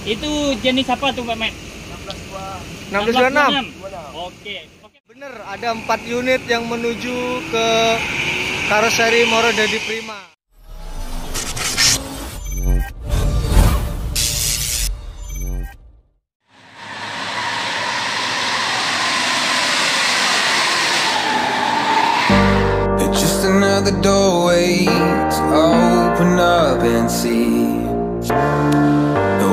Itu jenis apa tuh Pak Met? 1626. Oke. Bener, ada 4 unit yang menuju ke karoseri Morodadi Prima. Just another doorway to open up and see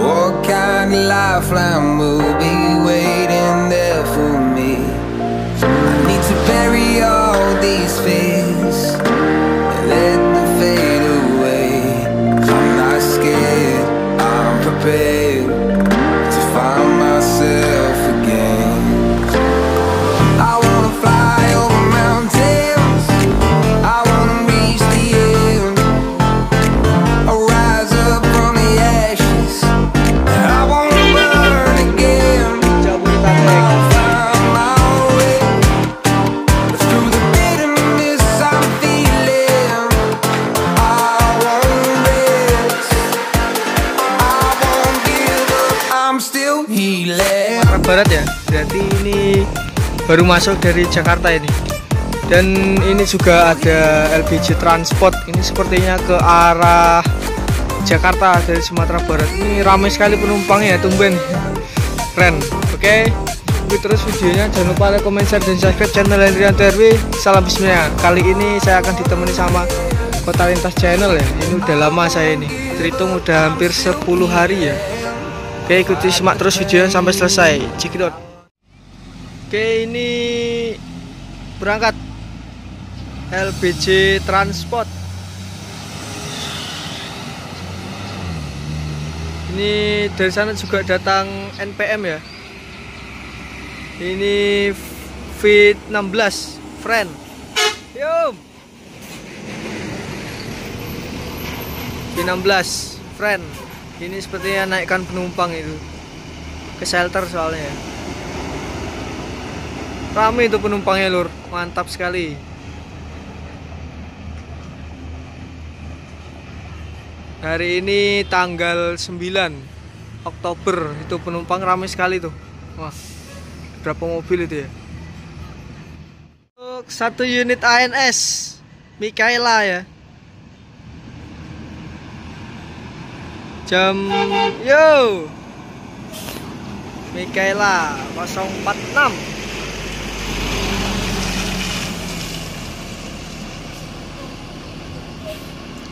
what kind of lifeline will be waiting there for me. I need to bury all these fears and let them fade away. I'm not scared, I'm prepared to find myself again. I wanna fly over mountains, I wanna reach the end. I'll rise up from the ashes, I wanna burn again. I'll find my way through the bitterness I'm feeling. I won't rest, I won't give up, I'm still healing. Barat ya, berarti ini baru masuk dari Jakarta ini. Dan ini juga ada LBJ Transport. Ini sepertinya ke arah Jakarta dari Sumatera Barat. Ini ramai sekali penumpangnya ya, tumben. Keren. Oke. Ikuti terus videonya. Jangan lupa like, comment, share, dan subscribe channel Hendrianto RW. Salam bismillah. Kali ini saya akan ditemani sama Kota Lintas Channel ya. Ini udah lama saya ini. Terhitung udah hampir 10 hari ya. Oke, ikuti simak terus videonya sampai selesai. Cekidot. Oke, ini berangkat LBJ Transport. Ini dari sana juga datang NPM ya. Ini Fit 16 Friend. Yum. Fit 16 Friend. Ini sepertinya naikkan penumpang itu ke shelter soalnya ya. Rame itu penumpangnya lur, mantap sekali. Hari ini tanggal 9 Oktober, itu penumpang rame sekali tuh. Wah, berapa mobil itu ya. Untuk 1 unit ANS Mikaela ya. Jam yo Mikaela 046.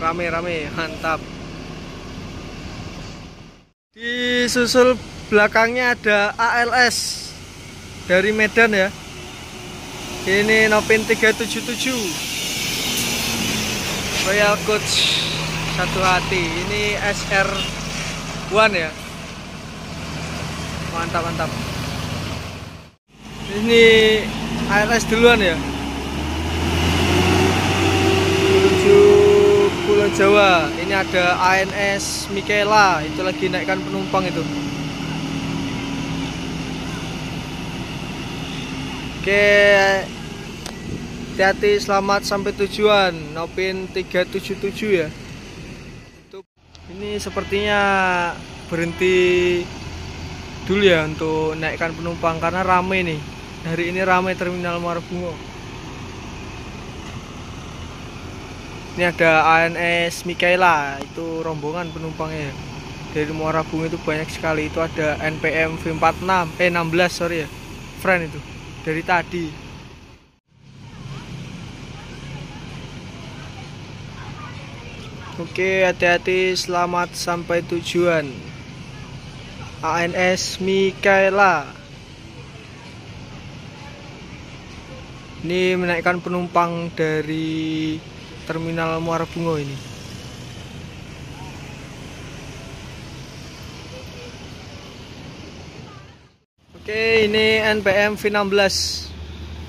Rame-rame, mantap. Di susul belakangnya ada ALS dari Medan ya. Ini Nopin 377 Royal Coach satu hati. Ini SR1 ya. Mantap, mantap. Ini ALS duluan ya, menuju Pulau Jawa. Ini ada ANS Mikaela, itu lagi naikkan penumpang itu. Oke, hati-hati, selamat sampai tujuan. Nopin 377 ya. Ini sepertinya berhenti dulu ya untuk naikkan penumpang karena rame nih. Hari ini rame Terminal Muara Bungo. Ini ada ANS Mikaela, itu rombongan penumpangnya. Dari Muara Bungo itu banyak sekali. Itu ada NPM V46, 16 sorry ya. Friend itu dari tadi. Oke, hati-hati, selamat sampai tujuan. ANS Mikaela. Ini menaikkan penumpang dari Terminal Muara Bungo ini. Oke, ini NPM V16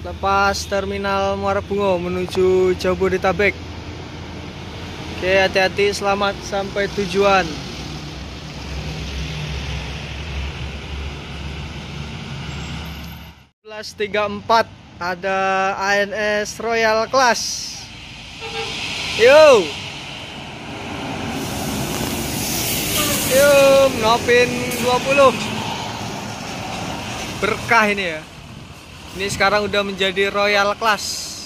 lepas Terminal Muara Bungo menuju Jabodetabek. Oke, hati-hati, selamat sampai tujuan. Plus 34 ada ANS Royal Class. Yo. Yuk, Nopin 20. Berkah ini ya. Ini sekarang udah menjadi Royal Class.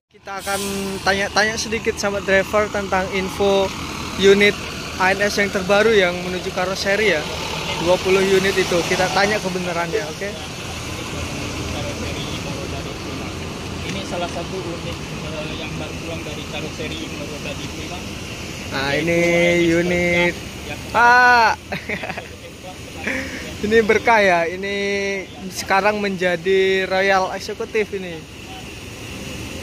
Kita akan tanya-tanya sedikit sama driver tentang info unit ANS yang terbaru yang menuju karoseri ya. 20 unit itu. Kita tanya kebenarannya, oke? Ini salah satu unit yang baru pulang dari karoseri Moro Dadi Prima. Nah, ini unit Pak. Ini berkah ya. Ini sekarang menjadi Royal Eksekutif ini.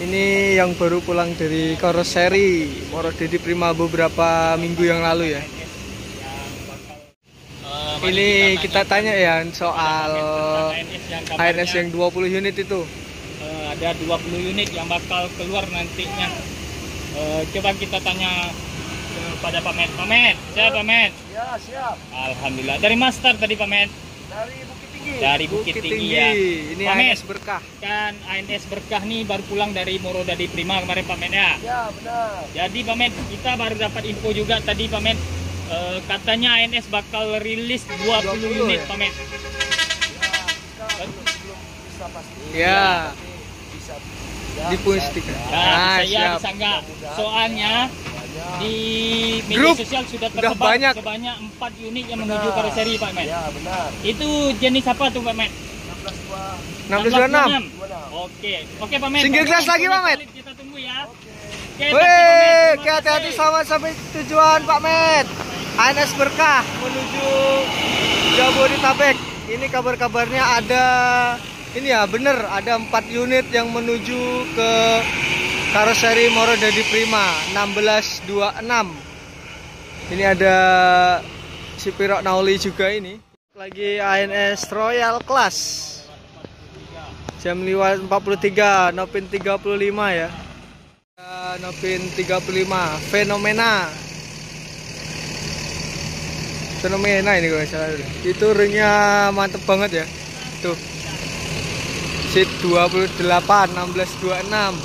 Ini yang baru pulang dari karoseri Moro Dadi Prima beberapa minggu yang lalu ya. Ini kita tanya ya soal ANS yang 20 unit itu. Ada 20 unit yang bakal keluar nantinya. Coba kita tanya kepada Pak Met. Pak Met, siap Pak Met? Ya, siap. Alhamdulillah. Dari Master tadi Pak Met? Dari Bukit Tinggi. Dari Bukit Tinggi ya. Ini Pak Met, ANS Berkah. kan ANS Berkah nih baru pulang dari Moro Dadi Prima kemarin Pak Met ya? Ya, benar. Jadi Pak Met, kita baru dapat info juga tadi Pak Met. Katanya ANS bakal rilis 20 unit ya? Pak Met. Belum bisa pasti. Ya. Bisa dipustikan. Ya, saya bisa enggak. Soalnya di media Grup sosial sudah udah tersebar banyak. sebanyak 4 unit yang menuju karoseri Pak Met. Ya, benar. Itu jenis apa tuh Pak Met? 1626. Oke Pak Met. Single glass lagi, Pak Met. Kita tunggu ya. Oke, Wih, Pak Met. hati-hati selamat sampai tujuan Pak Met. ANS Berkah menuju Jabodetabek. Ini kabar-kabarnya ada, ini ya bener, ada 4 unit yang menuju ke karoseri Moro Dadi Prima 1626. Ini ada si Pirok Nauli juga ini. Lagi ANS Royal Class. Jam 5.43, Nopin 35 ya. Nopin 35, Fenomena ini kalau salah. Itu ringnya mantep banget ya. Tuh. Seat 28 1626.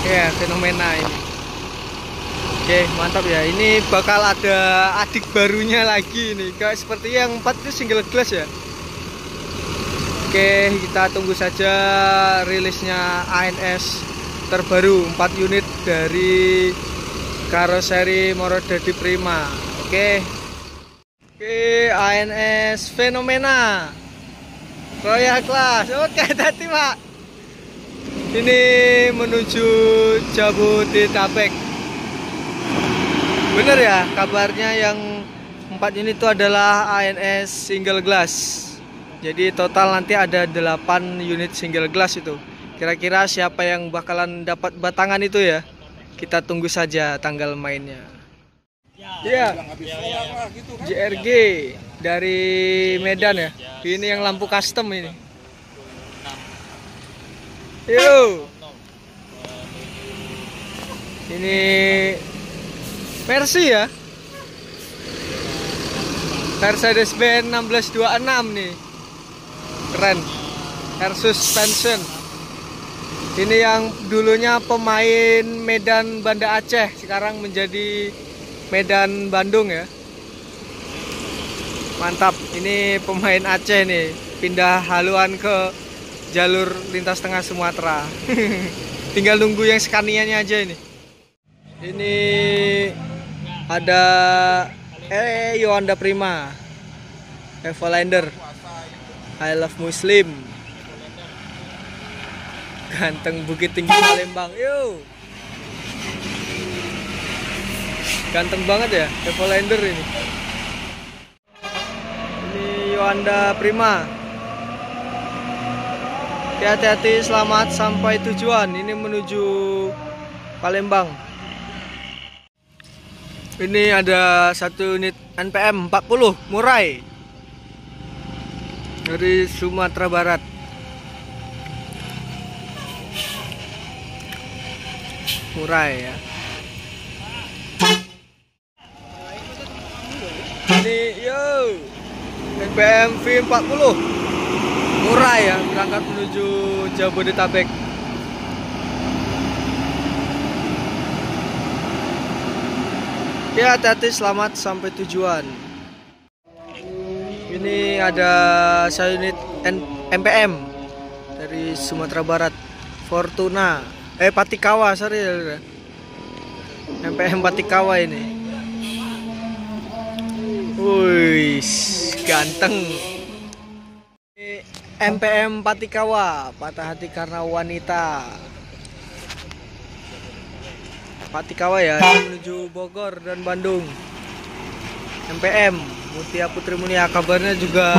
Ya, Fenomena ini. Oke, mantap ya. Ini bakal ada adik barunya lagi nih. Kayak seperti yang 4 itu single glass ya. Oke, kita tunggu saja rilisnya ANS terbaru 4 unit dari karoseri Moro Dadi Prima. Oke, ANS Fenomena Royal Class. Oke, tadi Pak. Ini menuju Jabodetabek. Bener ya, kabarnya yang 4 unit itu adalah ANS single glass. Jadi total nanti ada 8 unit single glass itu. Kira-kira siapa yang bakalan dapat batangan itu ya? Kita tunggu saja tanggal mainnya. Ya, JRG dari Medan ya. Ini yang lampu custom ini. Yo. Ini Mercy ya. Mercedes-Benz 1626 nih. Keren. Air suspension. Ini yang dulunya pemain Medan Banda Aceh, sekarang menjadi Medan Bandung ya. Mantap, ini pemain Aceh nih, pindah haluan ke jalur lintas tengah Sumatera. Tinggal nunggu yang Scania-nya aja ini. Ini ada Honda Prima, Evolander, I Love Muslim. Ganteng Bukit Tinggi Palembang, yo. Ganteng banget ya, Evolander ini. Ini Honda Prima. Hati-hati, selamat sampai tujuan. Ini menuju Palembang. Ini ada 1 unit NPM 40 Murai dari Sumatera Barat. Murai ya. Ini yo NPM V40 Murai ya, berangkat menuju Jabodetabek. Ya, hati-hati, selamat sampai tujuan. Ini ada unit MPM dari Sumatera Barat, Fortuna, Patikawa, sorry, MPM Patikawa ini. Wih, ganteng. MPM Patikawa, patah hati karena wanita. Patikawa ya, menuju Bogor dan Bandung. MPM Mutia Putri Mulia, kabarnya juga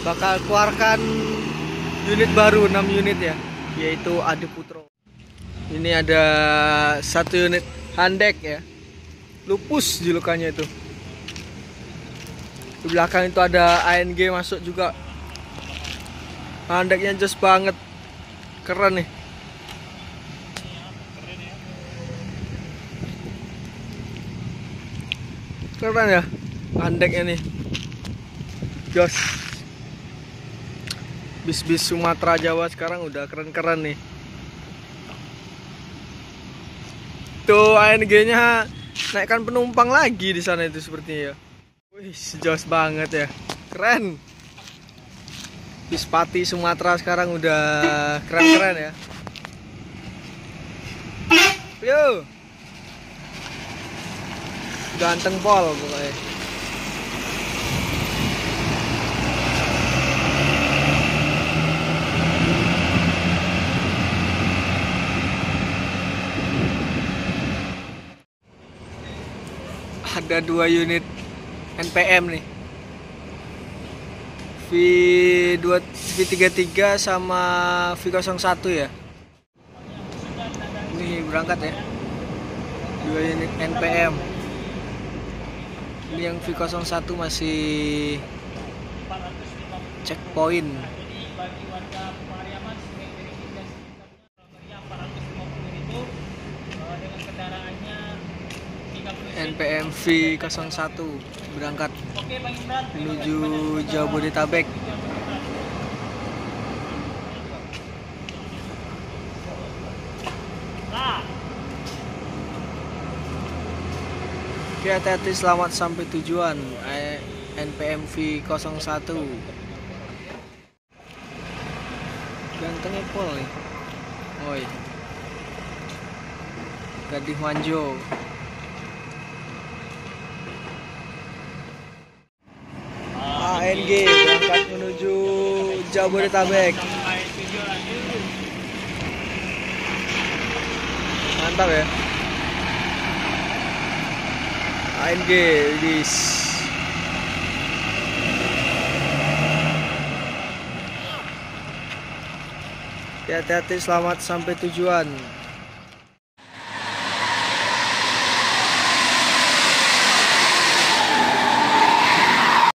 bakal keluarkan unit baru, 6 unit ya, yaitu Adi Putro. Ini ada 1 unit Handek ya, Lupus julukannya itu. Di belakang itu ada ANG masuk juga. Handeknya jos banget, keren nih. Keren ya Handeknya nih, jos. Bis-bis Sumatera Jawa sekarang udah keren-keren nih. Tuh ANG-nya naikkan penumpang lagi di sana itu sepertinya ya. Wih, jos banget ya, keren. Bis Pati Sumatera sekarang udah keren-keren ya. Yo, ganteng pol pokoknya. Ada 2 unit NPM nih, V33 sama V01 ya. Ini berangkat ya, 2 unit NPM. Ini yang V01 masih checkpoint. NPM V01 berangkat menuju Jabodetabek. Oke, hati-hati, selamat sampai tujuan. NPM V01. Gantengnya pol nih. Oi, Gading Manjo. ANG berangkat menuju Jabodetabek. Mantap ya, ANG dis. Hati-hati, selamat sampai tujuan.